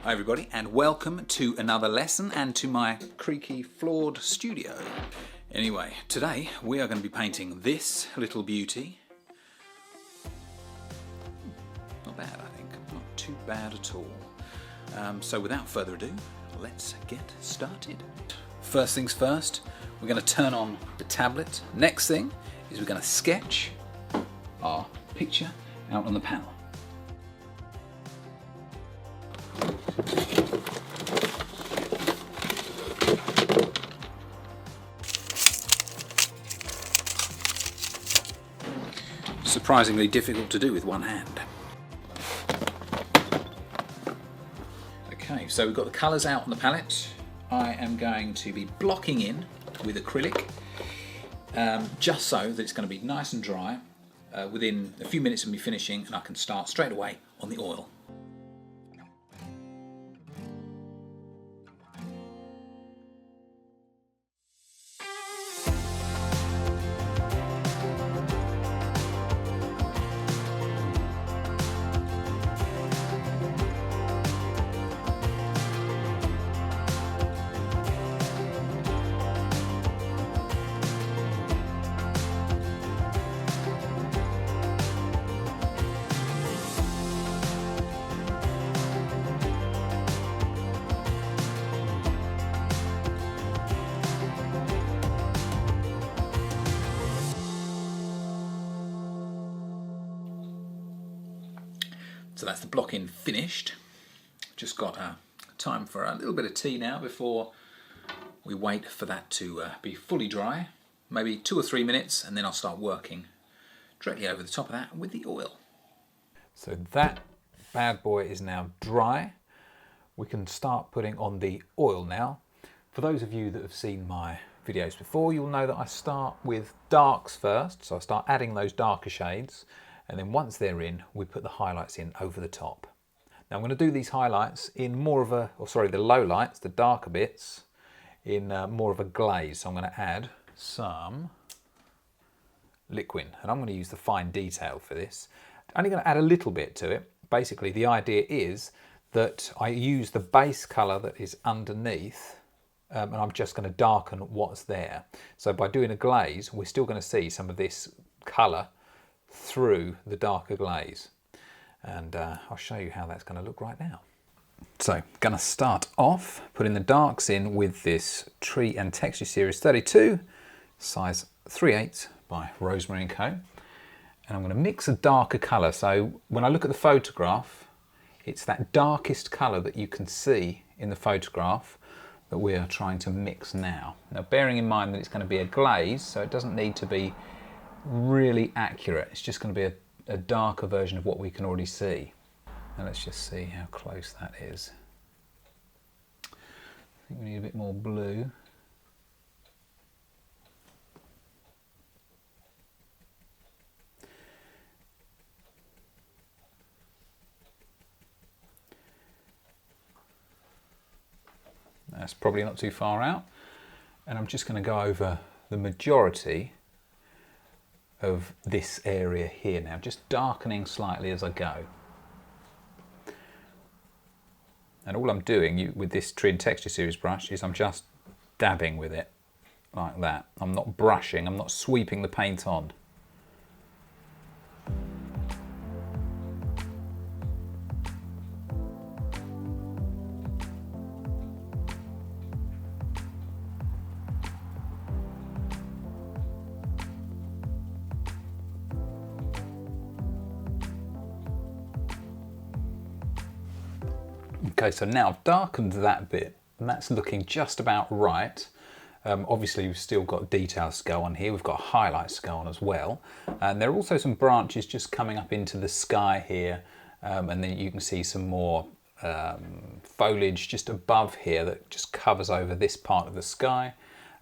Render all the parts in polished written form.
Hi everybody, and welcome to another lesson and to my creaky floored studio. Anyway, today we are going to be painting this little beauty. Not bad, I think. Not too bad at all. So without further ado, let's get started. First things first, we're going to turn on the tablet. Next thing is we're going to sketch our picture out on the panel. Surprisingly difficult to do with one hand. Okay, so we've got the colours out on the palette. I am going to be blocking in with acrylic, just so that it's going to be nice and dry. Within a few minutes of me finishing, and I can start straight away on the oil. So that's the blocking finished. Just got time for a little bit of tea now before we wait for that to be fully dry. Maybe 2 or 3 minutes, and then I'll start working directly over the top of that with the oil. So that bad boy is now dry. We can start putting on the oil now. For those of you that have seen my videos before, you'll know that I start with darks first. So I start adding those darker shades. And then once they're in, we put the highlights in over the top. Now I'm going to do these highlights in more of a, the lowlights, the darker bits, in more of a glaze. So I'm going to add some liquid, and I'm going to use the fine detail for this. I'm only going to add a little bit to it. Basically, the idea is that I use the base colour that is underneath, and I'm just going to darken what's there. So by doing a glaze, we're still going to see some of this colour through the darker glaze, and I'll show you how that's going to look right now. So going to start off putting the darks in with this Tree and Texture Series 32 size 3/8 by Rosemary & Co, and I'm going to mix a darker colour. So when I look at the photograph, it's that darkest colour that you can see in the photograph that we are trying to mix now. Now bearing in mind that it's going to be a glaze, so it doesn't need to be really accurate. It's just going to be a darker version of what we can already see. Now let's just see how close that is. I think we need a bit more blue. That's probably not too far out. And I'm just going to go over the majority of this area here now, just darkening slightly as I go. And all I'm doing with this Tree and Texture Series brush is I'm just dabbing with it like that. I'm not brushing, I'm not sweeping the paint on. Okay, so now I've darkened that bit, and that's looking just about right. Obviously we've still got details to go on here, we've got highlights to go on as well. And there are also some branches just coming up into the sky here, and then you can see some more foliage just above here that just covers over this part of the sky.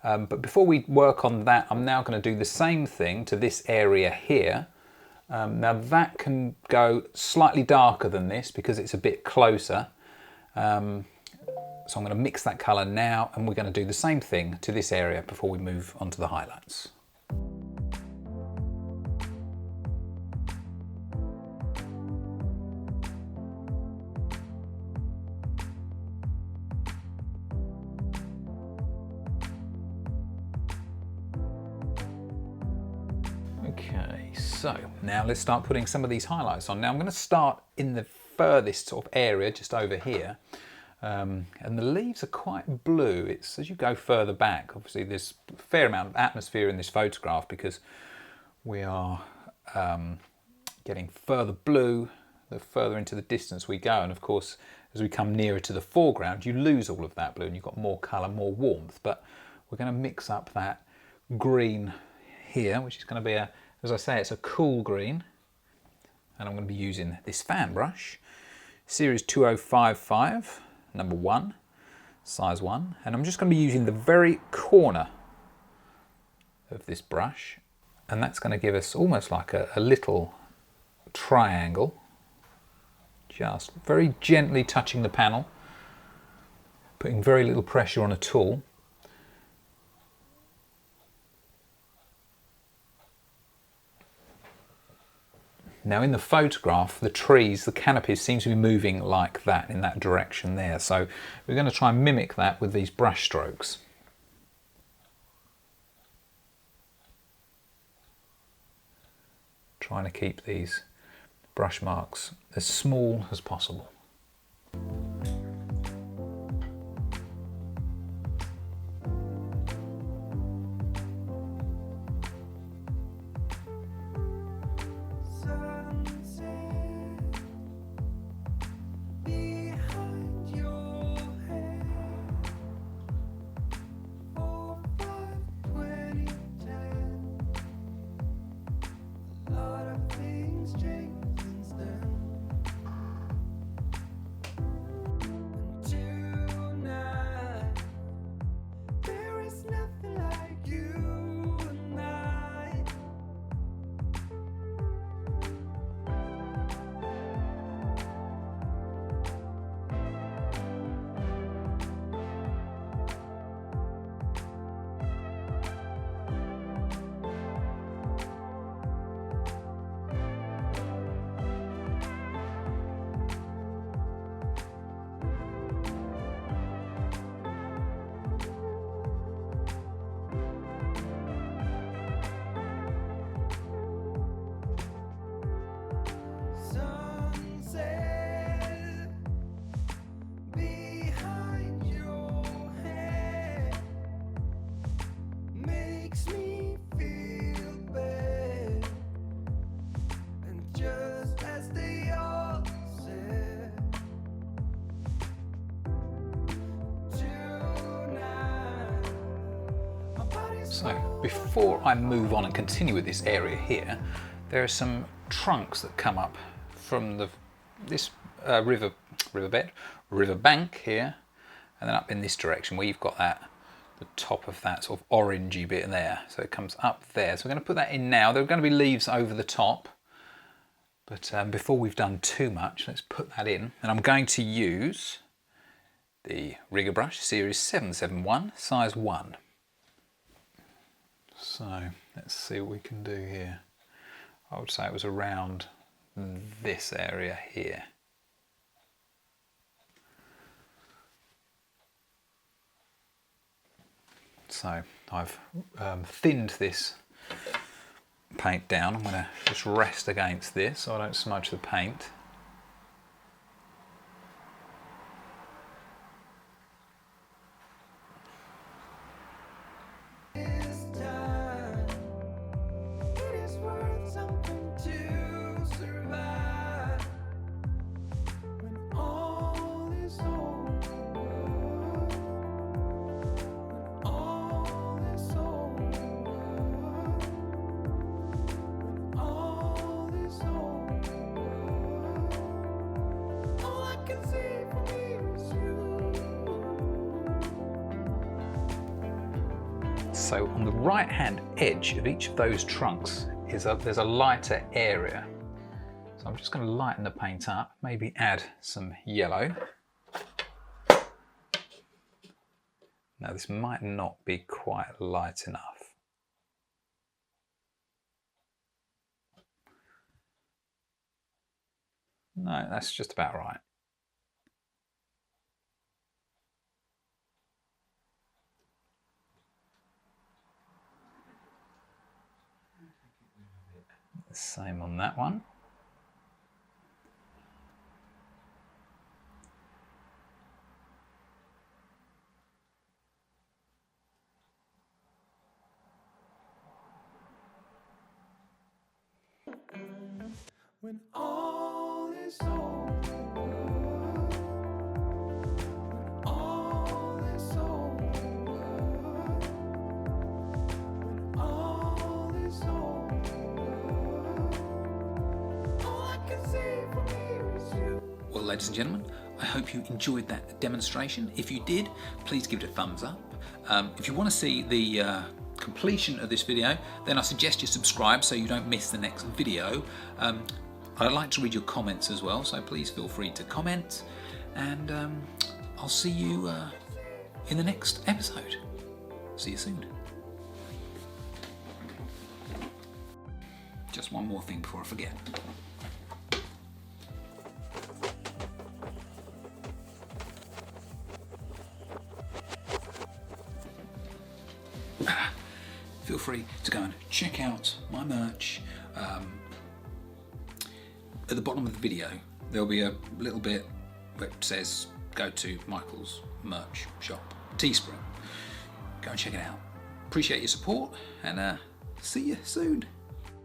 But before we work on that, I'm now going to do the same thing to this area here. Now that can go slightly darker than this because it's a bit closer. So I'm going to mix that colour now, and we're going to do the same thing to this area before we move on to the highlights. So now let's start putting some of these highlights on. Now I'm going to start in the furthest sort of area, just over here. And the leaves are quite blue. It's as you go further back, obviously there's a fair amount of atmosphere in this photograph because we are getting further blue the further into the distance we go, and of course as we come nearer to the foreground you lose all of that blue and you've got more colour, more warmth. But we're going to mix up that green here, which is going to be as I say, it's a cool green, and I'm going to be using this fan brush, series 2055, number 1, size 1, and I'm just going to be using the very corner of this brush, and that's going to give us almost like a little triangle, just very gently touching the panel, putting very little pressure on at all. Now in the photograph, the trees, the canopies seem to be moving like that, in that direction there. So we're going to try and mimic that with these brush strokes. Trying to keep these brush marks as small as possible. So before I move on and continue with this area here, there are some trunks that come up from this river bank here, and then up in this direction where you've got the top of that sort of orangey bit in there. So it comes up there. So we're going to put that in now. There are going to be leaves over the top, but before we've done too much, let's put that in. And I'm going to use the rigger brush, series 771, size 1. So let's see what we can do here. I would say it was around this area here. So I've thinned this paint down. I'm going to just rest against this so I don't smudge the paint. So on the right hand edge of each of those trunks there's a lighter area. So I'm just going to lighten the paint up, maybe add some yellow. Now this might not be quite light enough. No, that's just about right. The same on that one. When all is over, when all is over, when all is over, all I can see from here is you. Well, ladies and gentlemen, I hope you enjoyed that demonstration. If you did, please give it a thumbs up. If you want to see the completion of this video, then I suggest you subscribe so you don't miss the next video. I'd like to read your comments as well, so please feel free to comment, and I'll see you in the next episode. See you soon. Just one more thing before I forget. Feel free to go and check out my merch. At the bottom of the video, there'll be a little bit that says go to Michael's merch shop, Teespring. Go and check it out. Appreciate your support, and see you soon.